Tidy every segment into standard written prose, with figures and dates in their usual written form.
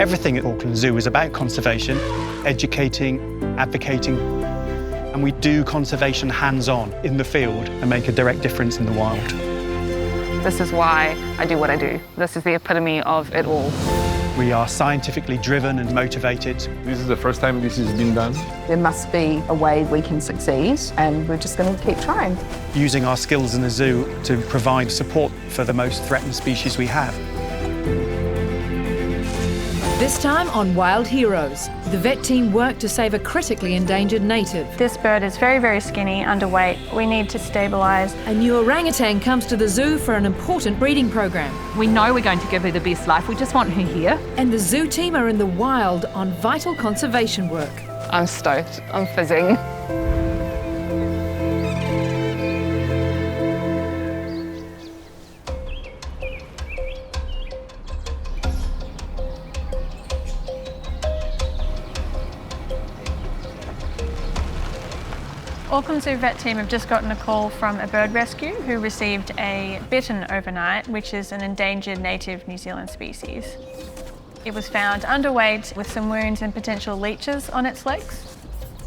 Everything at Auckland Zoo is about conservation, educating, advocating, and we do conservation hands-on in the field and make a direct difference in the wild. This is why I do what I do. This is the epitome of it all. We are scientifically driven and motivated. This is the first time this has been done. There must be a way we can succeed, and we're just going to keep trying. Using our skills in the zoo to provide support for the most threatened species we have. This time on Wild Heroes, the vet team worked to save a critically endangered native. This bird is very, very skinny, underweight. We need to stabilise. A new orangutan comes to the zoo for an important breeding program. We know we're going to give her the best life. We just want her here. And the zoo team are in the wild on vital conservation work. I'm stoked. I'm fizzing. Auckland Zoo vet team have just gotten a call from a bird rescue who received a bittern overnight, which is an endangered native New Zealand species. It was found underweight with some wounds and potential leeches on its legs.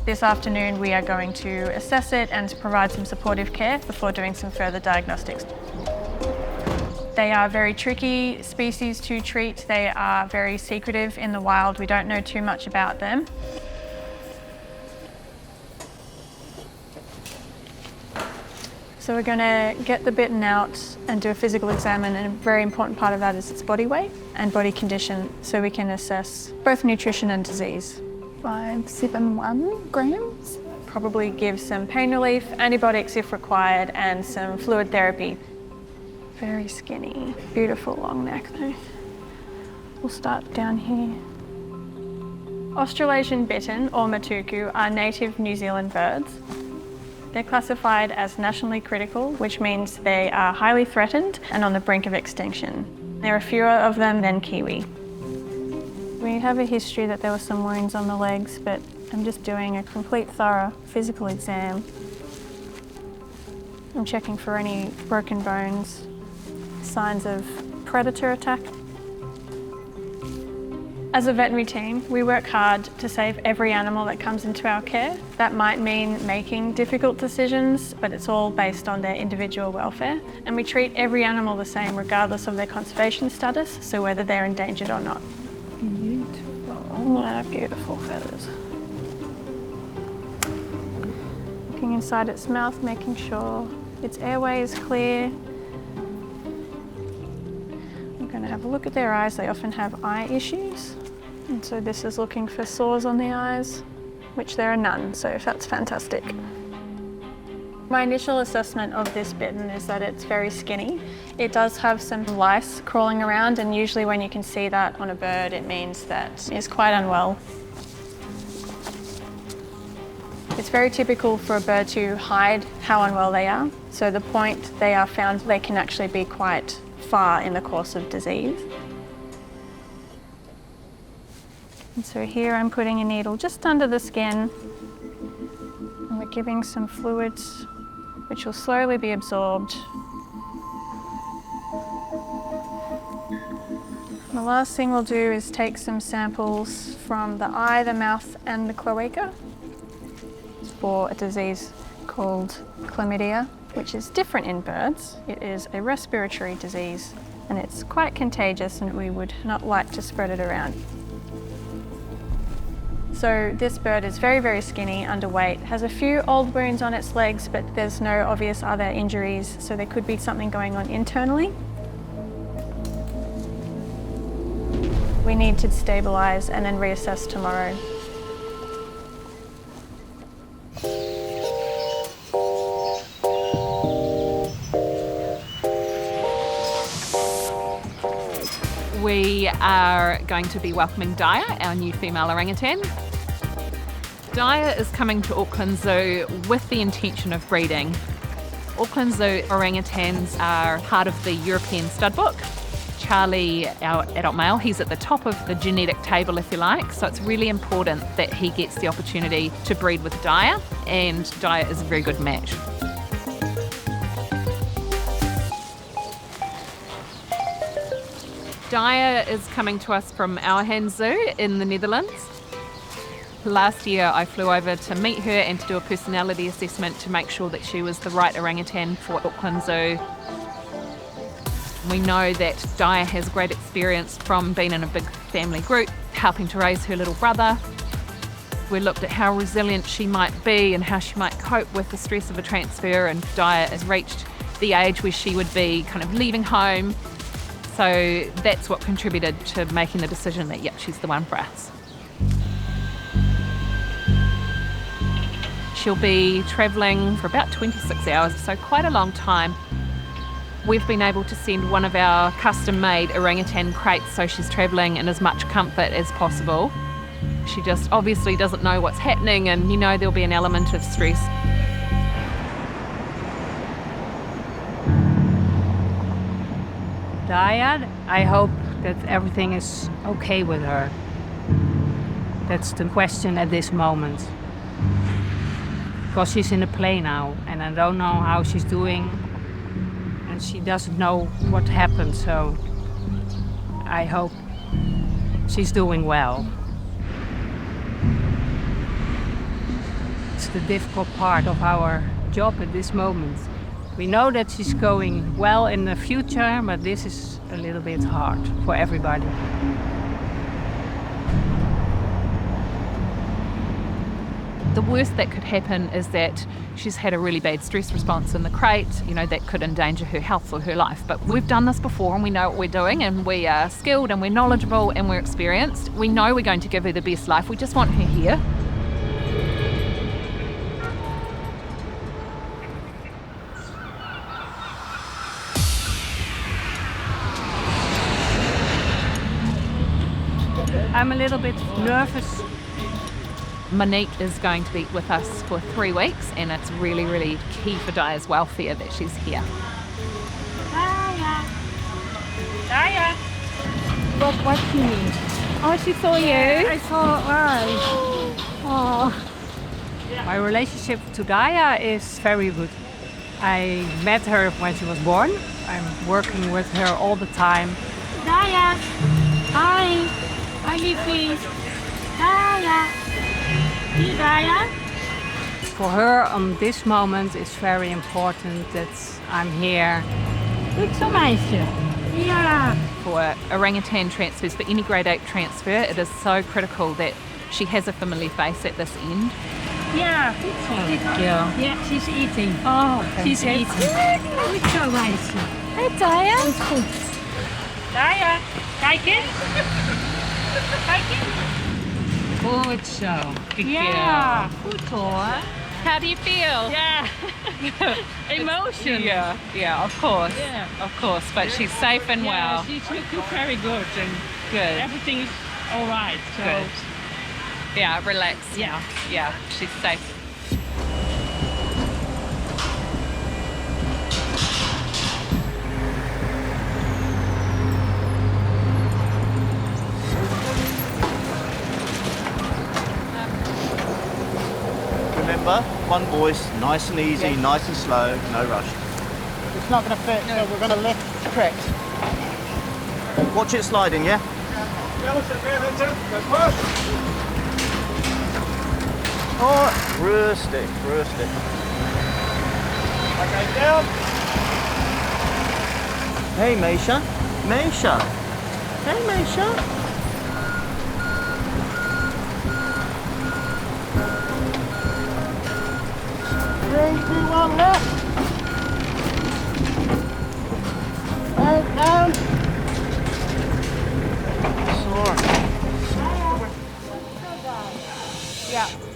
This afternoon we are going to assess it and provide some supportive care before doing some further diagnostics. They are very tricky species to treat. They are very secretive in the wild. We don't know too much about them. So we're going to get the bittern out and do a physical exam, and a very important part of that is its body weight and body condition, so we can assess both nutrition and disease. 571 grams. Probably give some pain relief, antibiotics if required, and some fluid therapy. Very skinny, beautiful long neck though. We'll start down here. Australasian bittern, or matuku, are native New Zealand birds. They're classified as nationally critical, which means they are highly threatened and on the brink of extinction. There are fewer of them than kiwi. We have a history that there were some wounds on the legs, but I'm just doing a complete thorough physical exam. I'm checking for any broken bones, signs of predator attack. As a veterinary team, we work hard to save every animal that comes into our care. That might mean making difficult decisions, but it's all based on their individual welfare. And we treat every animal the same regardless of their conservation status, so whether they're endangered or not. Beautiful. Yeah, beautiful feathers. Looking inside its mouth, making sure its airway is clear. I'm going to have a look at their eyes. They often have eye issues. And so this is looking for sores on the eyes, which there are none, so that's fantastic. My initial assessment of this bittern is that it's very skinny. It does have some lice crawling around, and usually when you can see that on a bird, it means that it's quite unwell. It's very typical for a bird to hide how unwell they are. So the point they are found, they can actually be quite far in the course of disease. And so here I'm putting a needle just under the skin, and we're giving some fluids which will slowly be absorbed. The last thing we'll do is take some samples from the eye, the mouth and the cloaca for a disease called chlamydia, which is different in birds. It is a respiratory disease and it's quite contagious, and we would not like to spread it around. So this bird is very, very skinny, underweight, has a few old wounds on its legs, but there's no obvious other injuries, so there could be something going on internally. We need to stabilise and then reassess tomorrow. We are going to be welcoming Daya, our new female orangutan. Daya is coming to Auckland Zoo with the intention of breeding. Auckland Zoo orangutans are part of the European stud book. Charlie, our adult male, he's at the top of the genetic table, if you like, so it's really important that he gets the opportunity to breed with Daya, and Daya is a very good match. Daya is coming to us from Auckland Zoo in the Netherlands. Last year I flew over to meet her and to do a personality assessment to make sure that she was the right orangutan for Auckland Zoo. We know that Daya has great experience from being in a big family group, helping to raise her little brother. We looked at how resilient she might be and how she might cope with the stress of a transfer, and Daya has reached the age where she would be kind of leaving home. So that's what contributed to making the decision that, yep, she's the one for us. She'll be travelling for about 26 hours, so quite a long time. We've been able to send one of our custom-made orangutan crates so she's travelling in as much comfort as possible. She just obviously doesn't know what's happening, and you know there'll be an element of stress. Daya, I hope that everything is okay with her. That's the question at this moment. Because she's in a plane now, and I don't know how she's doing, and she doesn't know what happened, so I hope she's doing well. It's the difficult part of our job at this moment. We know that she's going well in the future, but this is a little bit hard for everybody. The worst that could happen is that she's had a really bad stress response in the crate, you know, that could endanger her health or her life. But we've done this before and we know what we're doing, and we are skilled and we're knowledgeable and we're experienced. We know we're going to give her the best life. We just want her here. I'm a little bit nervous. Monique is going to be with us for 3 weeks, and it's really, really key for Daya's welfare that she's here. Daya! Daya! What do you mean? Oh, she saw you. I saw her. Oh. My relationship to Daya is very good. I met her when she was born. I'm working with her all the time. Daya! Hi! Hi, please! Daya! Here, Daya! For her, on this moment, it's very important that I'm here. Goed zo, meisje. Ja. For orangutan transfers, for any grade 8 transfer, it is so critical that she has a familiar face at this end. Ja, goed zo. Thank you. Yeah, she's eating. Oh, She's eating. Goed zo, meisje. Hey, Daya. Goed, goed. Daya, kijk eens. Kijk eens. Goed zo. Ja, goed hoor. How do you feel? Yeah. Emotion. Yeah, of course. Yeah. Of course, but she's safe and well. She's looking very good and Good. everything is all right. So. Good. Yeah, relax. Yeah. Yeah, she's safe. Remember, one voice, nice and easy, nice and slow, no rush. It's not going to fit, so we're going to lift correct. Watch it sliding, yeah? Oh, rustic, rustic. Okay, down. Hey, Meisha. Meisha. Hey, Meisha. Three, two, one, left. Down.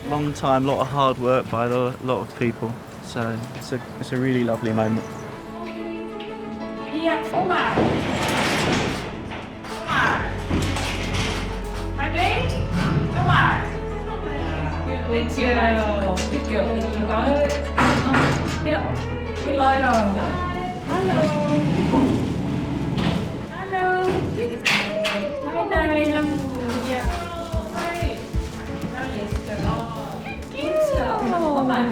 Long time, lot of hard work by a lot of people. So it's a really lovely moment. Ja, kom maar. Kom maar. Hij weet? Kom maar. Good girl. Good girl. Ja. Hallo. Hallo. Hallo. Hi, Daya. Ja. Hoi. Daar ligt ze. Kind zo. Kom maar.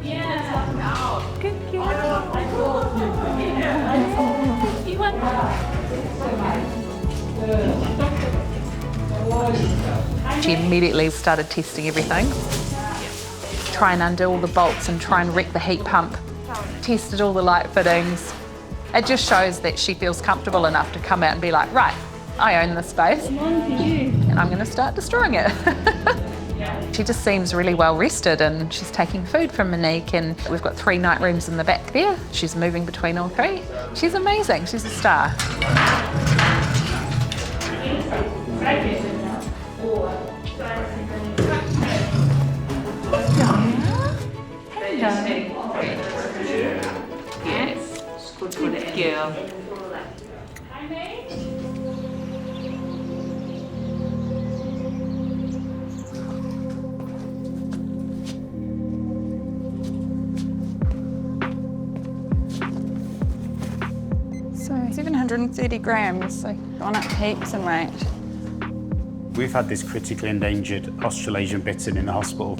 Yeah. Good girl. She immediately started testing everything. Try and undo all the bolts and try and wreck the heat pump. Tested all the light fittings. It just shows that she feels comfortable enough to come out and be like, right, I own this space and I'm going to start destroying it. She just seems really well rested, and she's taking food from Monique, and we've got 3 night rooms in the back there. She's moving between all 3. She's amazing, she's a star. Yes, good girl. So 730 grams, so gone up heaps in weight. We've had this critically endangered Australasian bittern in the hospital.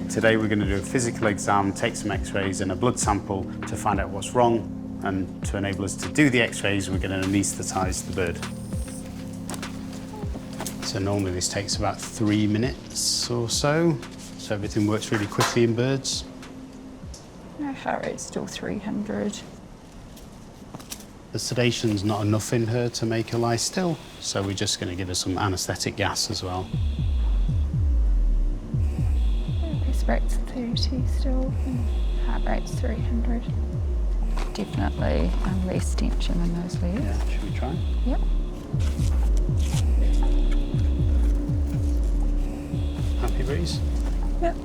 Today we're going to do a physical exam, take some x-rays and a blood sample to find out what's wrong, and to enable us to do the x-rays we're going to anaesthetise the bird. So normally this takes about 3 minutes or so everything works really quickly in birds. My heart rate's still 300. The sedation's not enough in her to make her lie still, so we're just going to give her some anaesthetic gas as well. Best rate's 30 still, and heart rate's 300. Definitely less tension in those legs. Yeah, should we try? Yep. Happy breeze? Yep.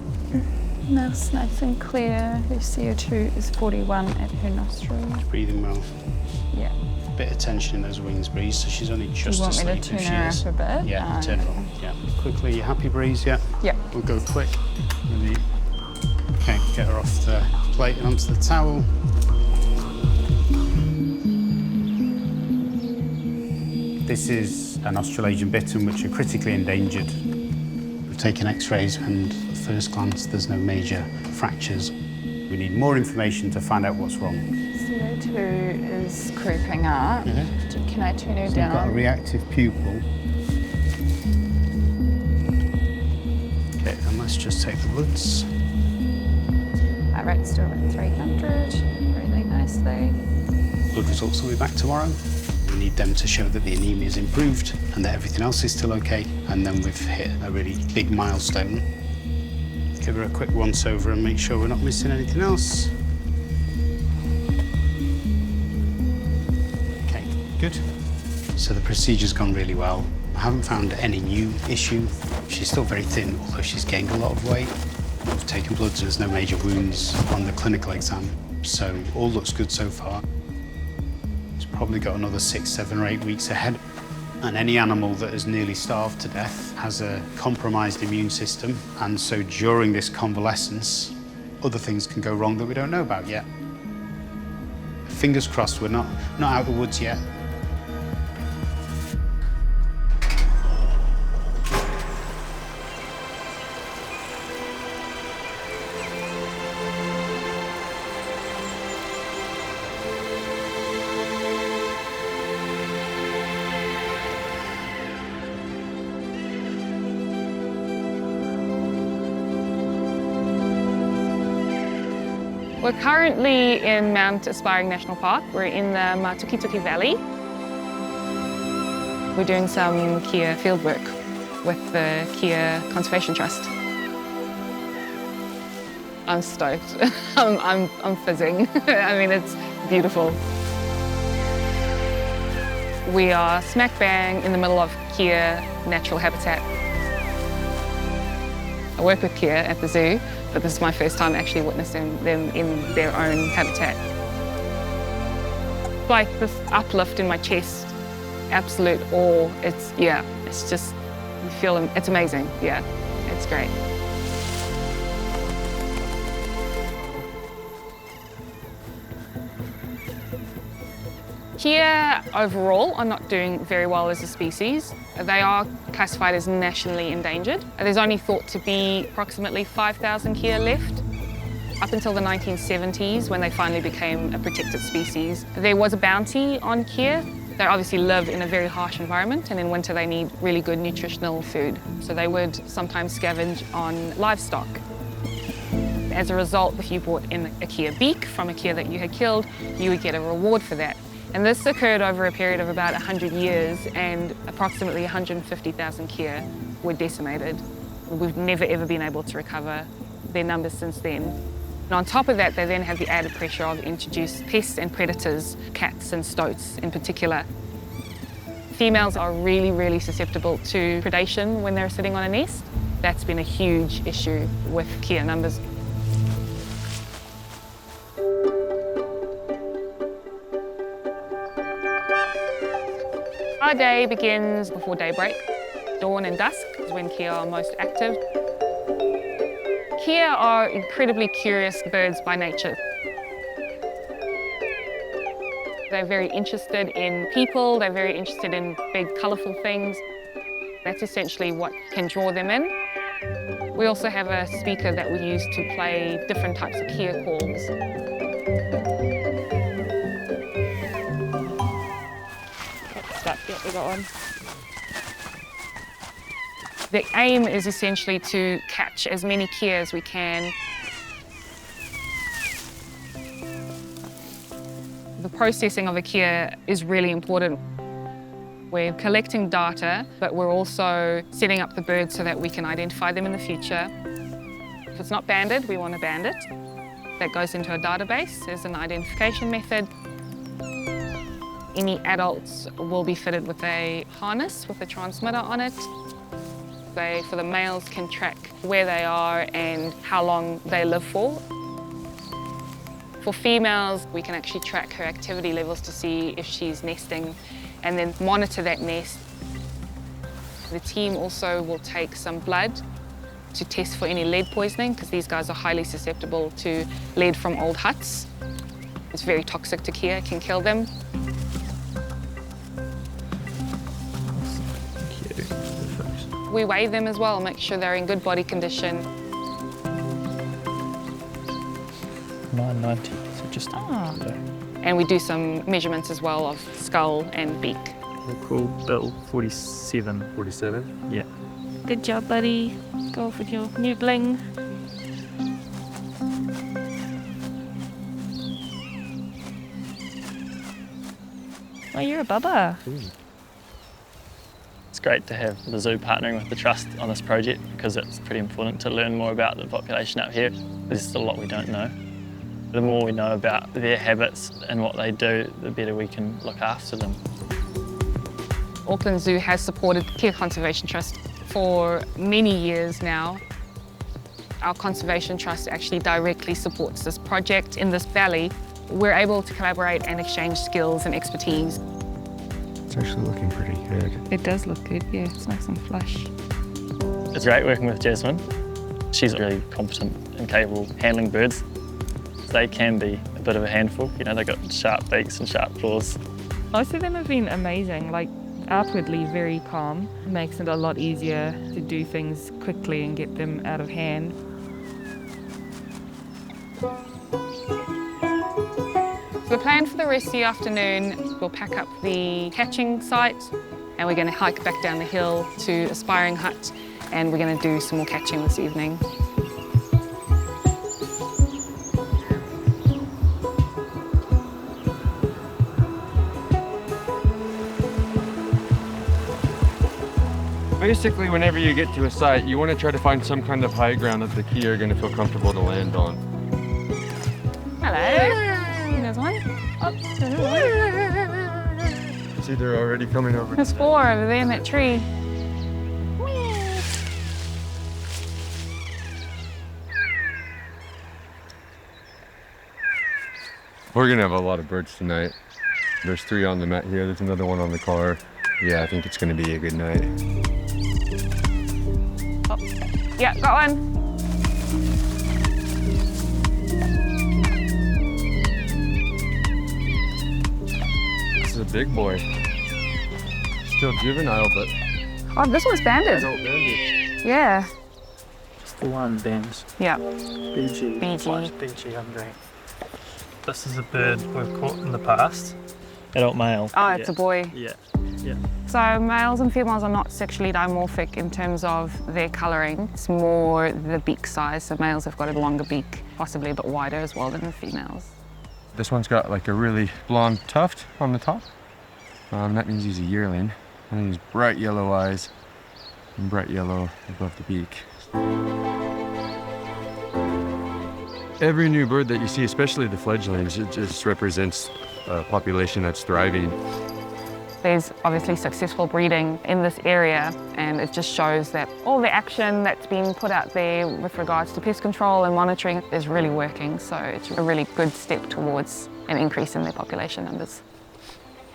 Mouth's nice and clear. Her CO2 is 41 at her nostril. Breathing well. Yeah. Bit of tension in those wings, Breeze, so she's only just asleep. You want me to turn her up a bit? Yeah, turn her up. Yeah. Quickly, you happy, Breeze? Yeah? Yeah. We'll go quick. Ready? Okay, get her off the plate and onto the towel. This is an Australasian bittern, which are critically endangered. We've taken x-rays and at first glance there's no major fractures. We need more information to find out what's wrong. CO2 is creeping up. Can I turn her So down? we've got a reactive pupil. Okay, and let's just take the bloods. Heart rate's still at 300, really nicely. Blood results will be back tomorrow. We need them to show that the anemia is improved and that everything else is still okay, and then we've hit a really big milestone. Give her a quick once over and make sure we're not missing anything else. Okay, good. So the procedure's gone really well. I haven't found any new issue. She's still very thin, although she's gained a lot of weight. We've taken bloods, there's no major wounds on the clinical exam, so all looks good so far. She's probably got another 6, 7 or 8 weeks ahead. And any animal that is nearly starved to death has a compromised immune system, and so during this convalescence, other things can go wrong that we don't know about yet. Fingers crossed we're not out of the woods yet. We're currently in Mount Aspiring National Park. We're in the Matukituki Valley. We're doing some kia fieldwork with the Kia Conservation Trust. I'm stoked. I'm fizzing. I mean, it's beautiful. We are smack bang in the middle of Kia natural habitat. I work with Kia at the zoo, but this is my first time actually witnessing them in their own habitat. Like this uplift in my chest, absolute awe. It's just, you feel, it's amazing. Yeah, it's great. Kia overall are not doing very well as a species. They are classified as nationally endangered. There's only thought to be approximately 5,000 kia left. Up until the 1970s, when they finally became a protected species, there was a bounty on kia. They obviously live in a very harsh environment, and in winter they need really good nutritional food. So they would sometimes scavenge on livestock. As a result, if you brought in a kea beak from a kea that you had killed, you would get a reward for that. And this occurred over a period of about 100 years, and approximately 150,000 kea were decimated. We've never ever been able to recover their numbers since then. And on top of that, they then have the added pressure of introduced pests and predators, cats and stoats in particular. Females are really, really susceptible to predation when they're sitting on a nest. That's been a huge issue with kea numbers. Our day begins before daybreak. Dawn and dusk is when kea are most active. Kea are incredibly curious birds by nature. They're very interested in people, they're very interested in big, colourful things. That's essentially what can draw them in. We also have a speaker that we use to play different types of kea calls. Yep, we got one. The aim is essentially to catch as many kea as we can. The processing of a kea is really important. We're collecting data, but we're also setting up the birds so that we can identify them in the future. If it's not banded, we want to band it. That goes into a database as an identification method. Any adults will be fitted with a harness with a transmitter on it. They, for the males, can track where they are and how long they live for. For females, we can actually track her activity levels to see if she's nesting and then monitor that nest. The team also will take some blood to test for any lead poisoning because these guys are highly susceptible to lead from old huts. It's very toxic to kea, can kill them. We weigh them as well, make sure they're in good body condition. 990, so just below. And we do some measurements as well of skull and beak. Cool, Bill, 47. 47? Yeah. Good job, buddy. Go off with your new bling. Oh, you're a bubba. It's great to have the zoo partnering with the Trust on this project because it's pretty important to learn more about the population up here. There's still a lot we don't know. The more we know about their habits and what they do, the better we can look after them. Auckland Zoo has supported the Kea Conservation Trust for many years now. Our Conservation Trust actually directly supports this project in this valley. We're able to collaborate and exchange skills and expertise. It's actually looking pretty good. It does look good, yeah. It's nice and flush. It's great working with Jasmine. She's really competent and capable of handling birds. They can be a bit of a handful. You know, they've got sharp beaks and sharp claws. Most of them have been amazing, like outwardly very calm. It makes it a lot easier to do things quickly and get them out of hand. So the plan for the rest of the afternoon, we'll pack up the catching site and we're going to hike back down the hill to Aspiring Hut and we're going to do some more catching this evening. Basically, whenever you get to a site, you want to try to find some kind of high ground that the kea are going to feel comfortable to land on. Hello. There's one. Oh, there's one. See, they're already coming over. There's 4 over there in that tree. We're going to have a lot of birds tonight. There's 3 on the mat here. There's another one on the car. Yeah, I think it's going to be a good night. Oh, yeah, got one. This is a big boy. Still juvenile, but... Oh, this one's banded. Adult banded. Yeah. Just the one bands. Yeah. BG. BG. BG hungry. This is a bird we've caught in the past. adult male. Oh, it's a boy. Yeah, yeah. So males and females are not sexually dimorphic in terms of their colouring. It's more the beak size. So males have got a longer beak, possibly a bit wider as well than the females. This one's got like a really blonde tuft on the top. That means he's a yearling. And he's bright yellow eyes and bright yellow above the beak. Every new bird that you see, especially the fledglings, it just represents a population that's thriving. There's obviously successful breeding in this area, and it just shows that all the action that's been put out there with regards to pest control and monitoring is really working. So it's a really good step towards an increase in their population numbers.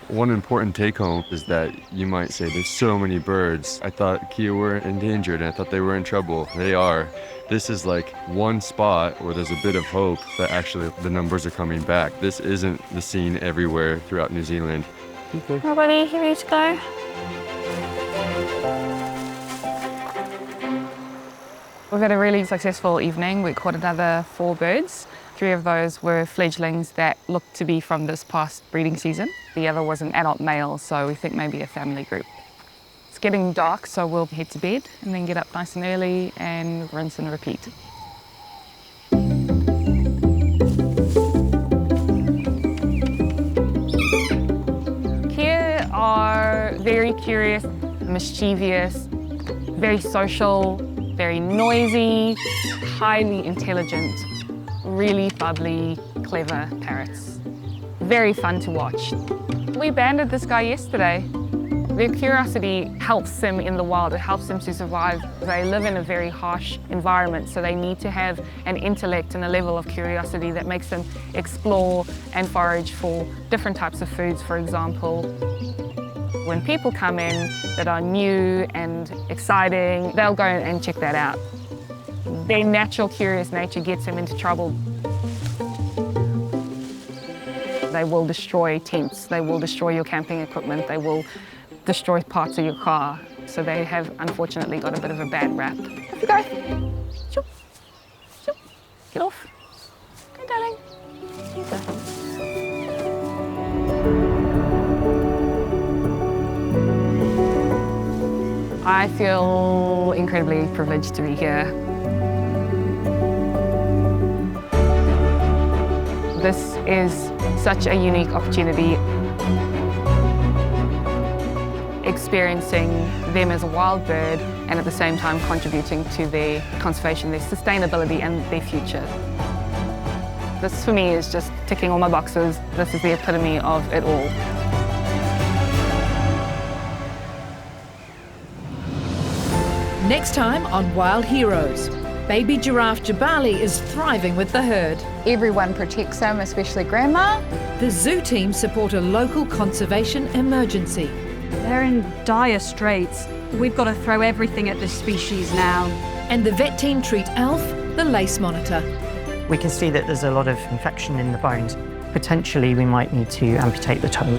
One important take-home is that you might say, there's so many birds. I thought kea were endangered and I thought they were in trouble. They are. This is like one spot where there's a bit of hope that actually the numbers are coming back. This isn't the scene everywhere throughout New Zealand. Okay. Everybody, you ready to go? We've had a really successful evening. We caught another 4 birds. 3 of those were fledglings that looked to be from this past breeding season. The other was an adult male, so we think maybe a family group. It's getting dark, so we'll head to bed and then get up nice and early and rinse and repeat. Kea are very curious, mischievous, very social, very noisy, highly intelligent, really bubbly, clever parrots. Very fun to watch. We banded this guy yesterday. Their curiosity helps them in the wild, it helps them to survive. They live in a very harsh environment, so they need to have an intellect and a level of curiosity that makes them explore and forage for different types of foods, for example. When people come in that are new and exciting, they'll go and check that out. Their natural curious nature gets them into trouble. They will destroy tents, they will destroy your camping equipment, they will destroy parts of your car. So they have unfortunately got a bit of a bad rap. Off you go. Shoop. Shoop. Get off. Go, darling. You go. I feel incredibly privileged to be here. This is such a unique opportunity. Experiencing them as a wild bird and at the same time contributing to their conservation, their sustainability and their future. This for me is just ticking all my boxes. This is the epitome of it all. Next time on Wild Heroes, baby giraffe Jabali is thriving with the herd. Everyone protects him, especially Grandma. The zoo team support a local conservation emergency. They're in dire straits. We've got to throw everything at this species now. And the vet team treat Alf, the lace monitor. We can see that there's a lot of infection in the bones. Potentially we might need to amputate the toe.